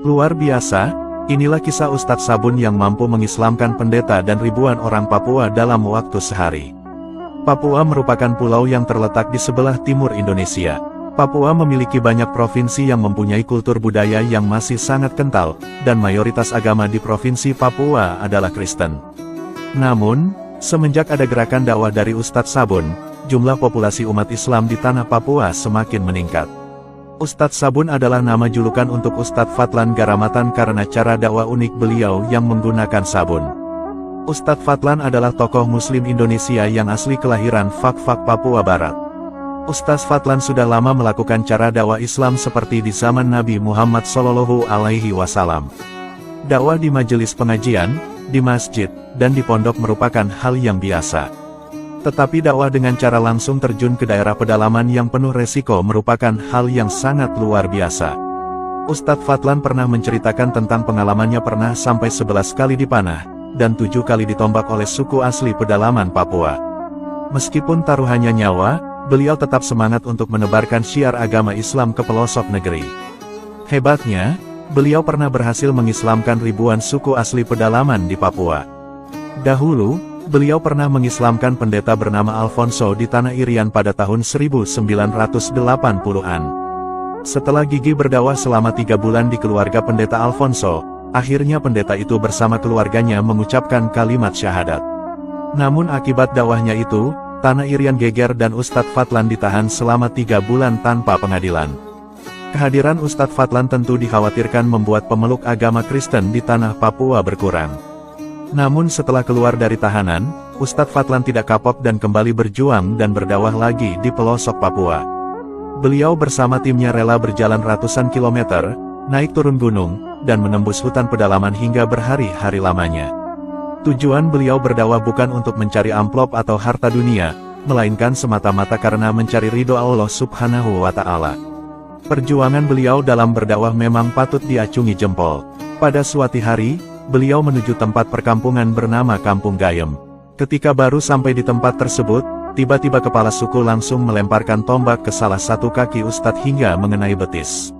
Luar biasa, inilah kisah Ustadz Sabun yang mampu mengislamkan pendeta dan ribuan orang Papua dalam waktu sehari. Papua merupakan pulau yang terletak di sebelah timur Indonesia. Papua memiliki banyak provinsi yang mempunyai kultur budaya yang masih sangat kental, dan mayoritas agama di provinsi Papua adalah Kristen. Namun, semenjak ada gerakan dakwah dari Ustadz Sabun, jumlah populasi umat Islam di tanah Papua semakin meningkat. Ustadz Sabun adalah nama julukan untuk Ustadz Fadlan Garamatan karena cara dakwah unik beliau yang menggunakan sabun. Ustadz Fadlan adalah tokoh Muslim Indonesia yang asli kelahiran Fak-Fak, Papua Barat. Ustadz Fadlan sudah lama melakukan cara dakwah Islam seperti di zaman Nabi Muhammad SAW. Dakwah di majelis pengajian, di masjid, dan di pondok merupakan hal yang biasa. Tetapi dakwah dengan cara langsung terjun ke daerah pedalaman yang penuh resiko merupakan hal yang sangat luar biasa. Ustadz Fadlan pernah menceritakan tentang pengalamannya pernah sampai 11 kali dipanah, dan 7 kali ditombak oleh suku asli pedalaman Papua. Meskipun taruhannya nyawa, beliau tetap semangat untuk menebarkan syiar agama Islam ke pelosok negeri. Hebatnya, beliau pernah berhasil mengislamkan ribuan suku asli pedalaman di Papua. Dahulu, beliau pernah mengislamkan pendeta bernama Alfonso di Tanah Irian pada tahun 1980-an. Setelah gigih berdakwah selama 3 bulan di keluarga pendeta Alfonso, akhirnya pendeta itu bersama keluarganya mengucapkan kalimat syahadat. Namun akibat dakwahnya itu, Tanah Irian geger dan Ustadz Fadlan ditahan selama 3 bulan tanpa pengadilan. Kehadiran Ustadz Fadlan tentu dikhawatirkan membuat pemeluk agama Kristen di tanah Papua berkurang. Namun setelah keluar dari tahanan, Ustadz Fadlan tidak kapok dan kembali berjuang dan berdakwah lagi di pelosok Papua. Beliau bersama timnya rela berjalan ratusan kilometer, naik turun gunung, dan menembus hutan pedalaman hingga berhari-hari lamanya. Tujuan beliau berdakwah bukan untuk mencari amplop atau harta dunia, melainkan semata-mata karena mencari ridho Allah Subhanahu wa Ta'ala. Perjuangan beliau dalam berdakwah memang patut diacungi jempol. Pada suatu hari, beliau menuju tempat perkampungan bernama Kampung Gayem. Ketika baru sampai di tempat tersebut, tiba-tiba kepala suku langsung melemparkan tombak ke salah satu kaki Ustadz hingga mengenai betis.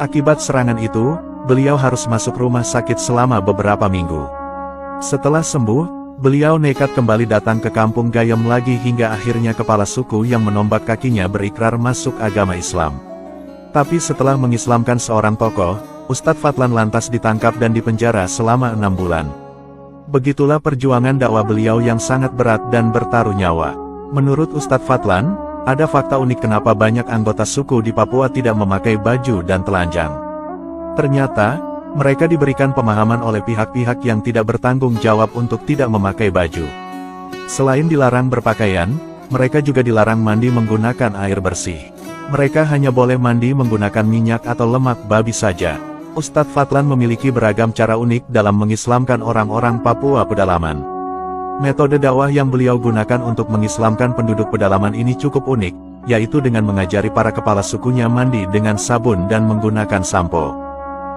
Akibat serangan itu, beliau harus masuk rumah sakit selama beberapa minggu. Setelah sembuh, beliau nekat kembali datang ke Kampung Gayem lagi hingga akhirnya kepala suku yang menombak kakinya berikrar masuk agama Islam. Tapi setelah mengislamkan seorang tokoh, Ustadz Fadlan lantas ditangkap dan dipenjara selama 6 bulan. Begitulah perjuangan dakwah beliau yang sangat berat dan bertaruh nyawa. Menurut Ustadz Fadlan, ada fakta unik kenapa banyak anggota suku di Papua tidak memakai baju dan telanjang. Ternyata, mereka diberikan pemahaman oleh pihak-pihak yang tidak bertanggung jawab untuk tidak memakai baju. Selain dilarang berpakaian, mereka juga dilarang mandi menggunakan air bersih. Mereka hanya boleh mandi menggunakan minyak atau lemak babi saja. Ustadz Fadlan memiliki beragam cara unik dalam mengislamkan orang-orang Papua pedalaman. Metode dakwah yang beliau gunakan untuk mengislamkan penduduk pedalaman ini cukup unik, yaitu dengan mengajari para kepala sukunya mandi dengan sabun dan menggunakan sampo.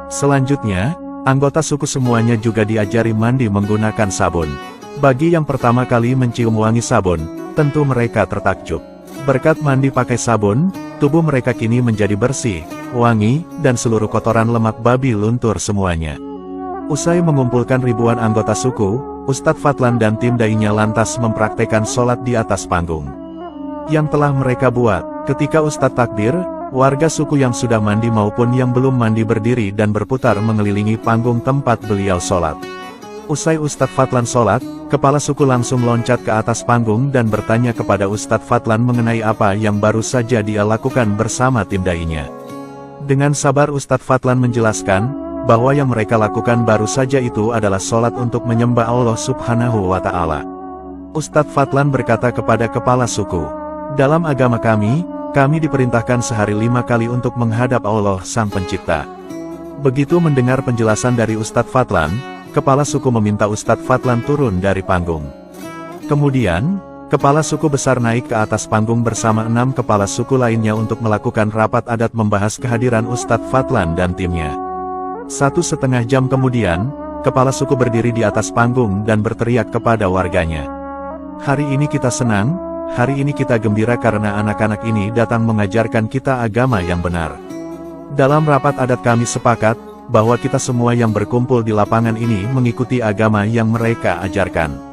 Selanjutnya, anggota suku semuanya juga diajari mandi menggunakan sabun. Bagi yang pertama kali mencium wangi sabun, tentu mereka tertakjub. Berkat mandi pakai sabun, tubuh mereka kini menjadi bersih, wangi, dan seluruh kotoran lemak babi luntur semuanya. Usai mengumpulkan ribuan anggota suku, Ustadz Fadlan dan tim dai-nya lantas mempraktekkan sholat di atas panggung. Yang telah mereka buat, ketika Ustadz takbir, warga suku yang sudah mandi maupun yang belum mandi berdiri dan berputar mengelilingi panggung tempat beliau sholat. Usai Ustadz Fadlan sholat, kepala suku langsung loncat ke atas panggung dan bertanya kepada Ustadz Fadlan mengenai apa yang baru saja dia lakukan bersama tim dai-nya. Dengan sabar Ustadz Fadlan menjelaskan, bahwa yang mereka lakukan baru saja itu adalah sholat untuk menyembah Allah Subhanahu wa Ta'ala. Ustadz Fadlan berkata kepada kepala suku, "Dalam agama kami diperintahkan sehari 5 kali untuk menghadap Allah Sang Pencipta." Begitu mendengar penjelasan dari Ustadz Fadlan, kepala suku meminta Ustadz Fadlan turun dari panggung. Kemudian, kepala suku besar naik ke atas panggung bersama 6 kepala suku lainnya untuk melakukan rapat adat membahas kehadiran Ustadz Fadlan dan timnya. 1,5 jam kemudian, kepala suku berdiri di atas panggung dan berteriak kepada warganya. "Hari ini kita senang, hari ini kita gembira karena anak-anak ini datang mengajarkan kita agama yang benar. Dalam rapat adat kami sepakat, bahwa kita semua yang berkumpul di lapangan ini mengikuti agama yang mereka ajarkan.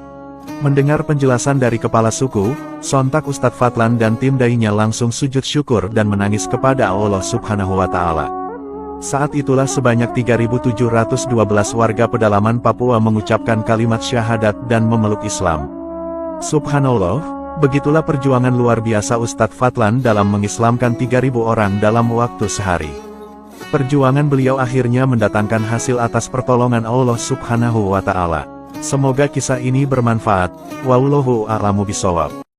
Mendengar penjelasan dari kepala suku, sontak Ustadz Fadlan dan tim dai-nya langsung sujud syukur dan menangis kepada Allah Subhanahu wa Ta'ala. Saat itulah sebanyak 3.712 warga pedalaman Papua mengucapkan kalimat syahadat dan memeluk Islam. Subhanallah, begitulah perjuangan luar biasa Ustadz Fadlan dalam mengislamkan 3.000 orang dalam waktu sehari. Perjuangan beliau akhirnya mendatangkan hasil atas pertolongan Allah Subhanahu wa Ta'ala. Semoga kisah ini bermanfaat. Wallahu a'lamu bishawab.